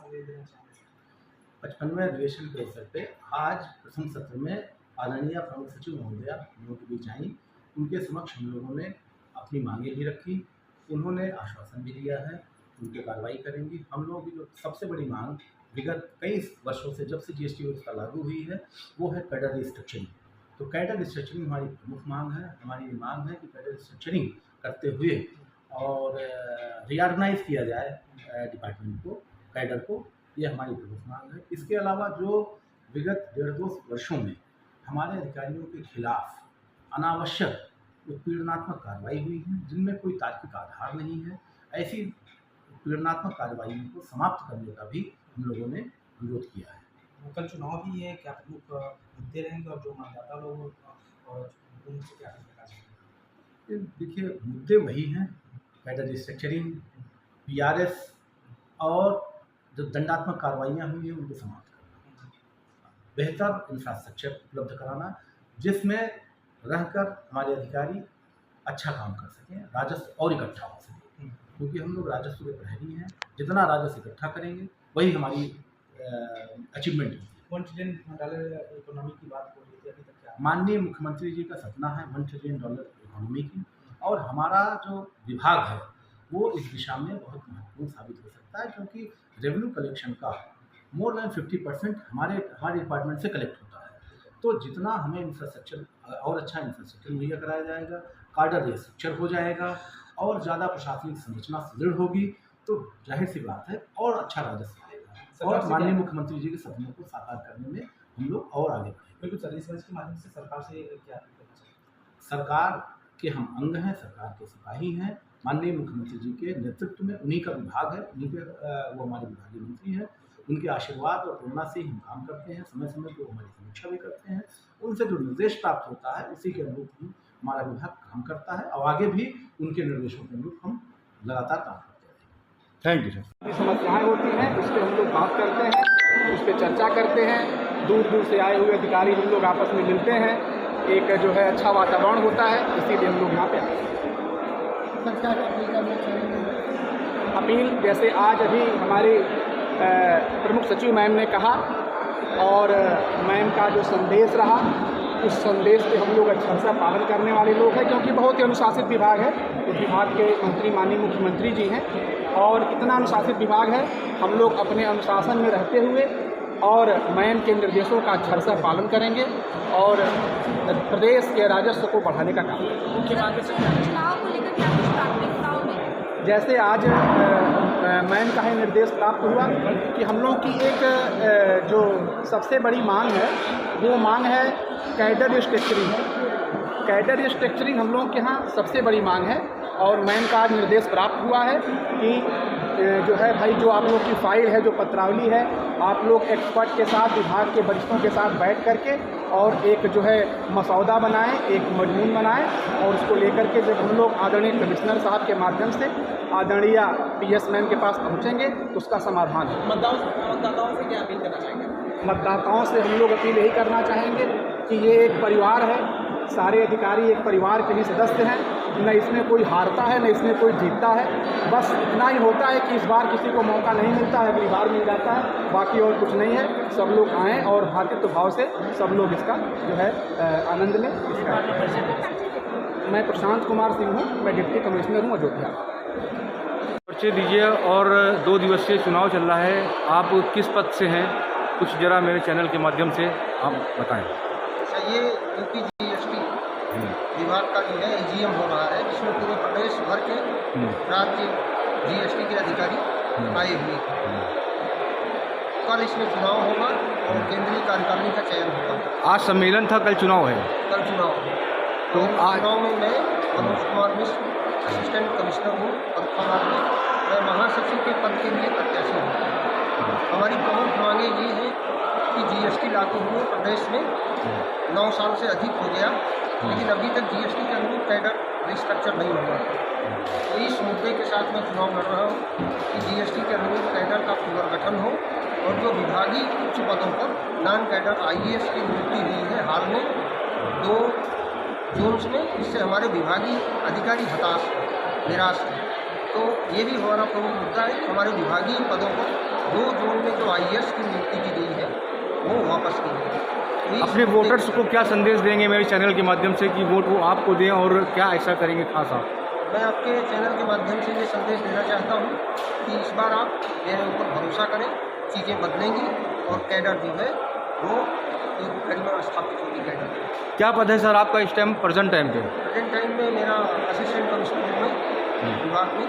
संदेश देना चाहेंगे? 55वें अधिवेशन के अवसर पे आज प्रथम सत्र में आदरणीय प्रमुख सचिव महोदया हम लोग के बीच आई। उनके समक्ष हम लोगों ने अपनी मांगें भी रखी। उन्होंने आश्वासन भी दिया है उन पे कार्रवाई करेंगी। हम लोगों की जो सबसे बड़ी मांग विगत कई वर्षों से जब से जीएसटी व्यवस्था लागू हुई है वो है कैडर रिस्ट्रक्चरिंग। तो कैडर रिस्ट्रक्चरिंग हमारी प्रमुख मांग है। हमारी ये मांग है कि कैडर रिस्ट्रक्चरिंग करते हुए और रीऑर्गेनाइज किया जाए डिपार्टमेंट को, कैडर को। ये हमारी प्रमुख मांग है। इसके अलावा जो विगत 1.5-2 वर्षों में हमारे अधिकारियों के खिलाफ अनावश्यक उत्पीड़नात्मक कार्रवाई हुई है जिनमें कोई तार्किक आधार नहीं है, ऐसी उत्पीड़नात्मक कार्रवाइयों को समाप्त करने का भी हम लोगों ने अनुरोध किया है। कल चुनाव भी है, क्या प्रमुख मुद्दे रहेंगे और जो मतदाता लोग और उनसे क्या करना चाहिए? देखिए, मुद्दे वही हैं, कैडर रिस्ट्रक्चरिंग, पीआरएस और जो दंडात्मक कार्रवाइयाँ हुई हैं उनको समाप्त करना, बेहतर इंफ्रास्ट्रक्चर उपलब्ध कराना जिसमें रहकर हमारे अधिकारी अच्छा काम कर सकें, राजस्व और इकट्ठा हो सके। क्योंकि हम लोग राजस्व के प्रहरी हैं, जितना राजस्व इकट्ठा करेंगे वही हमारी अचीवमेंट है। $1 ट्रिलियन इकोनॉमी की बात हो रही थी, अभी तक क्या? माननीय मुख्यमंत्री जी का सपना है $1 ट्रिलियन इकोनॉमी की, और हमारा जो विभाग है वो इस दिशा में बहुत महत्वपूर्ण साबित हो सकता है क्योंकि रेवेन्यू कलेक्शन का मोर देन 50% हमारे डिपार्टमेंट से कलेक्ट होता है। तो जितना हमें इंफ्रास्ट्रक्चर और अच्छा इंफ्रास्ट्रक्चर मुहैया कराया जाएगा, कार्डर रिस्ट्रक्चर हो जाएगा और ज़्यादा प्रशासनिक संरचना सुदृढ़ होगी, तो जाहिर सी बात है और अच्छा राजस्व आएगा और माननीय मुख्यमंत्री जी के सपनों को साकार करने में हम लोग और आगे बढ़ेंगे। बिल्कुल सर, इस वर्ष के माध्यम से सरकार से क्या अपील करना चाहिए? सरकार के हम अंग हैं, सरकार के सिपाही हैं। माननीय मुख्यमंत्री जी के नेतृत्व में उन्हीं का विभाग है, उन्हीं के वो हमारे विभागीय मंत्री हैं। उनके आशीर्वाद और प्रेरणा से ही हम काम करते हैं, समय समय पर हमारी समीक्षा भी करते हैं। उनसे जो निर्देश प्राप्त होता है उसी के अनुरूप ही हमारा विभाग काम करता है और आगे भी उनके निर्देशों के अनुरूप हम लगातार काम करते रहेंगे। Thank you sir. समस्याएं होती हैं उस पर हम लोग बात करते हैं, उस पर चर्चा करते हैं। दूर दूर से आए हुए अधिकारी हम लोग आपस में मिलते हैं, एक जो है अच्छा वातावरण होता है, इसीलिए हम लोग यहाँ पे आए हैं। अपील जैसे आज अभी हमारी प्रमुख सचिव मैम ने कहा और मैम का जो संदेश रहा उस संदेश पे हम लोग अच्छा सा पालन करने वाले लोग हैं क्योंकि बहुत ही अनुशासित विभाग है। इस विभाग के मंत्री माननीय मुख्यमंत्री जी हैं और इतना अनुशासित विभाग है, हम लोग अपने अनुशासन में रहते हुए और मैम के निर्देशों का अच्छा सा पालन करेंगे और प्रदेश के राजस्व को बढ़ाने का काम करेंगे। मुख्यमंत्री चुनाव को लेकर क्या कुछ प्राथमिकताओं में? जैसे आज मैम का है निर्देश प्राप्त हुआ कि हम लोग की एक जो सबसे बड़ी मांग है वो मांग है कैडर रिस्ट्रक्चरिंग। कैडर रिस्ट्रक्चरिंग हम लोग के यहाँ सबसे बड़ी मांग है और मैम का आज निर्देश प्राप्त हुआ है कि जो है भाई जो आप लोग की फाइल है, जो पत्रावली है, आप लोग एक्सपर्ट के साथ, विभाग के वरिष्ठों के साथ बैठ करके और एक जो है मसौदा बनाएं, एक मजमून बनाएं और उसको लेकर के जब हम लोग आदरणीय कमिश्नर साहब के माध्यम से आदरणीय PS मैम के पास पहुंचेंगे तो उसका समाधान है। मतदाताओं से क्या अपील करना चाहेंगे? मतदाताओं से हम लोग अपील यही करना चाहेंगे कि ये एक परिवार है, सारे अधिकारी एक परिवार के ही सदस्य हैं, न इसमें कोई हारता है न इसमें कोई जीतता है। बस इतना ही होता है कि इस बार किसी को मौका नहीं मिलता है, अगली बार मिल जाता है, बाकी और कुछ नहीं है। सब लोग आएँ और भातृत्व भाव से सब लोग इसका जो है आनंद लें। मैं प्रशांत कुमार सिंह हूँ, मैं डिप्टी कमिश्नर हूँ अयोध्या। परिचय दीजिए और 2 दिवसीय चुनाव चल रहा है, आप किस पद से हैं, कुछ जरा मेरे चैनल के माध्यम से आप बताएं। अच्छा, ये यूपी जीएसटी विभाग का जो है AGM हो रहा है जिसमें पूरे प्रदेश भर के राज्य जीएसटी के अधिकारी आए हुए हैं। कल इसमें चुनाव होगा और केंद्रीय कार्यकारिणी का चयन होगा। आज सम्मेलन था, कल चुनाव है। कल चुनाव है तो आज चुनाव में मैं मनोज कुमार मिश्र असिस्टेंट कमिश्नर हूँ और मैं महासचिव के पद के लिए प्रत्याशी हूँ। हमारी प्रमुख मांगें ये हैं कि जीएसटी लागू हुए प्रदेश में 9 साल से अधिक हो गया, लेकिन अभी तक जीएसटी के अनुरूप कैडर रिस्ट्रक्चर नहीं हुआ। तो इस मुद्दे के साथ मैं चुनाव लड़ रहा हूँ कि जीएसटी के अनुरूप कैडर का पुनर्गठन हो और जो विभागीय उच्च पदों पर नॉन कैडर IAS की नियुक्ति हुई है हाल में 2 जून में, इससे हमारे विभागीय अधिकारी निराश हैं। तो ये भी हमारा प्रमुख मुद्दा है कि हमारे विभागीय पदों पर 2 जोन में जो IAS की नियुक्ति की गई है वो वापस की गई है। अपने वोटर्स को क्या संदेश देंगे मेरे चैनल के माध्यम से कि वोट वो आपको दें और क्या ऐसा करेंगे खास आप? मैं आपके चैनल के माध्यम से ये संदेश देना चाहता हूँ कि इस बार आप मेरे ऊपर भरोसा करें, चीज़ें बदलेंगी और कैडर जो है वो एक करीब स्थापित होगी। कैडर क्या पद है सर आपका इस टाइम प्रेजेंट टाइम पे? प्रेजेंट टाइम में मेरा असिस्टेंट कमिश्नर में विभाग में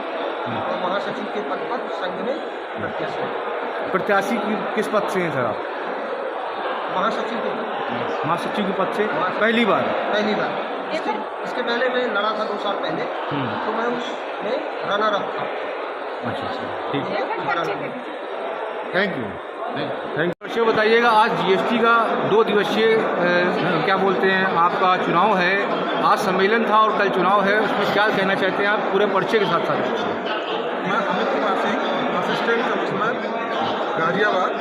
और महासचिव के पद पर संघ में प्रत्याशी है। प्रत्याशी किस पद से हैं सर आप? महासचिव के पद। महासचिव के पद से पहली बार? पहली बार। इसके पहले मैं लड़ा था 2 साल पहले, तो मैं उसमें रनर अप था। अच्छा ठीक है, थैंक यू। Thank you. बताइएगा, आज GST का 2 दिवसीय क्या बोलते हैं आपका चुनाव है, आज सम्मेलन था और कल चुनाव है, उसमें क्या कहना चाहते हैं आप पूरे पर्चे के साथ साथ? मैं अमित कुमार सिंह, असिस्टेंट कमिश्नर गाजियाबाद।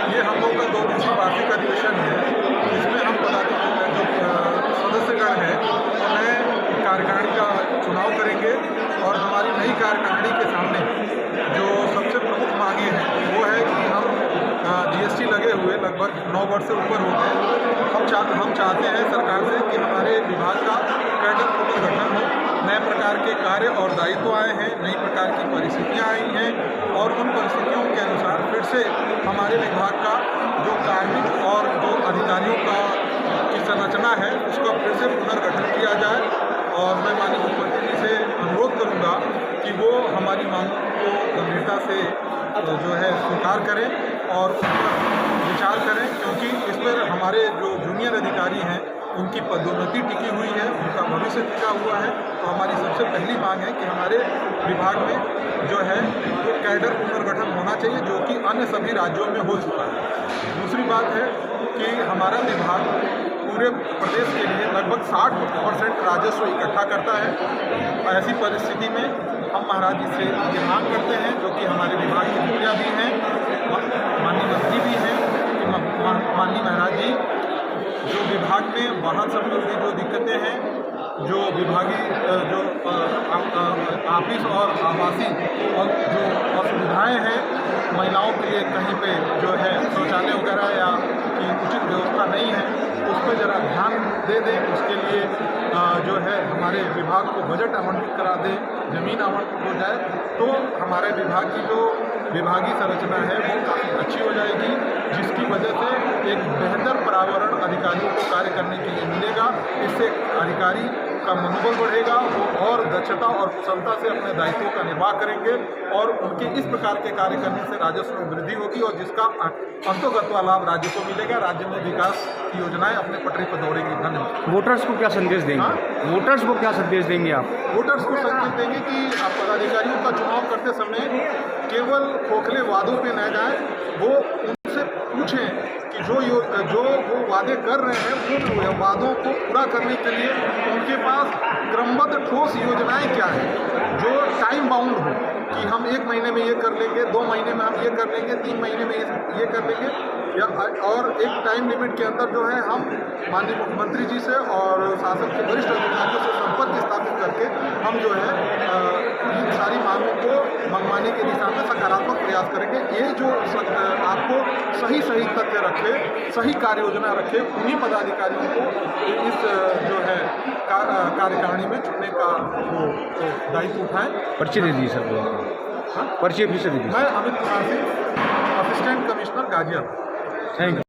ये हम लोग का 2 दिवसीय वार्षिक अधिवेशन है, जिसमें हम सदस्यगण हैं उन्हें कार्यकारिणी का चुनाव करेंगे और हमारी नई कार्यकारिणी के सामने जो सबसे प्रमुख मांगे हैं वो है कि हम GST लगे हुए लगभग 9 वर्ष से ऊपर हो गए। हम चाहते हैं सरकार से कि हमारे विभाग का कैडर पुनर्गठन हो, नए प्रकार के कार्य और दायित्व आए हैं, नई प्रकार की परिस्थितियाँ आई हैं और उन परिस्थितियों के अनुसार फिर से हमारे विभाग का जो कार्मिक और जो अधिकारियों की संरचना है उसका फिर से पुनर्गठन किया जाए। और मैं माननीय मुख्यमंत्री जी से अनुरोध करूंगा कि वो हमारी मांगों को गंभीरता से जो है स्वीकार करें और उस पर विचार करें, क्योंकि इस पर हमारे जो जूनियर अधिकारी हैं उनकी पदोन्नति टिकी हुई है, उनका भविष्य टिका हुआ है। तो हमारी सबसे पहली मांग है कि हमारे विभाग में जो है वो कैडर पुनर्गठन होना चाहिए, जो कि अन्य सभी राज्यों में हो चुका है। दूसरी बात है कि हमारा विभाग पूरे प्रदेश के लिए लगभग 60% राजस्व इकट्ठा करता है। ऐसी परिस्थिति में हम महाराज जी से ये मांग करते हैं, जो कि हमारे विभाग के मुखिया भी हैं, माननीय मंत्री भी हैं, कि माननीय महाराज जी जो विभाग में वाहन संबंधी जो दिक्कतें हैं, जो विभागीय जो ऑफिस और आवासीय और जो असुविधाएँ हैं, महिलाओं के लिए कहीं पे जो है शौचालय वगैरह या की उचित व्यवस्था नहीं है, उस पर ज़रा ध्यान दे दें। उसके लिए जो है हमारे विभाग को बजट आवंटित करा दें, ज़मीन आवंटित हो जाए तो हमारे विभाग की जो विभागीय संरचना है वो काफ़ी अच्छी हो जाएगी, जिसकी वजह से एक बेहतर पर्यावरण अधिकारियों को कार्य करने के लिए मिलेगा। इससे अधिकारी का मनोबल बढ़ेगा, वो और दक्षता और कुशलता से अपने दायित्वों का निर्वाह करेंगे और उनके इस प्रकार के कार्य करने से राजस्व में वृद्धि होगी और जिसका अंतोगत्वा लाभ राज्य को मिलेगा। राज्य में विकास की योजनाएं अपने पटरी पर दौड़ेंगी। धन्यवाद। वोटर्स को क्या संदेश देंगे? वोटर्स को क्या संदेश देंगे आप? वोटर्स को संदेश देंगे कि आप पदाधिकारियों का चुनाव करते समय केवल खोखले वादों पे न जाए, वो उनसे पूछें कि जो वो वादे कर रहे हैं उन वादों को पूरा करने के लिए उनके पास क्रमबद्ध ठोस योजनाएं क्या हैं, जो टाइम बाउंड हो कि हम 1 महीने में ये कर लेंगे, 2 महीने में हम ये कर लेंगे, 3 महीने में ये कर लेंगे, या और एक टाइम लिमिट के अंदर जो है हम माननीय मुख्यमंत्री जी से और शासन के वरिष्ठ अधिकारियों से संपर्क स्थापित करके हम जो है इन सारी मांगों को मंगवाने की दिशा में सकारात्मक प्रयास करेंगे। ये जो आपको सही तथ्य रखे, सही कार्य योजना रखे, उन्हीं पदाधिकारियों को इस जो है कार्यकारिणी में चुनने का वो दायित्व उठाएं। पर्चे दे दीजिए सर। हाँ? पर्चे फिर से दे दीजिए। मैं Amit Kumar Singh, assistant commissioner Ghaziabad. Thank you.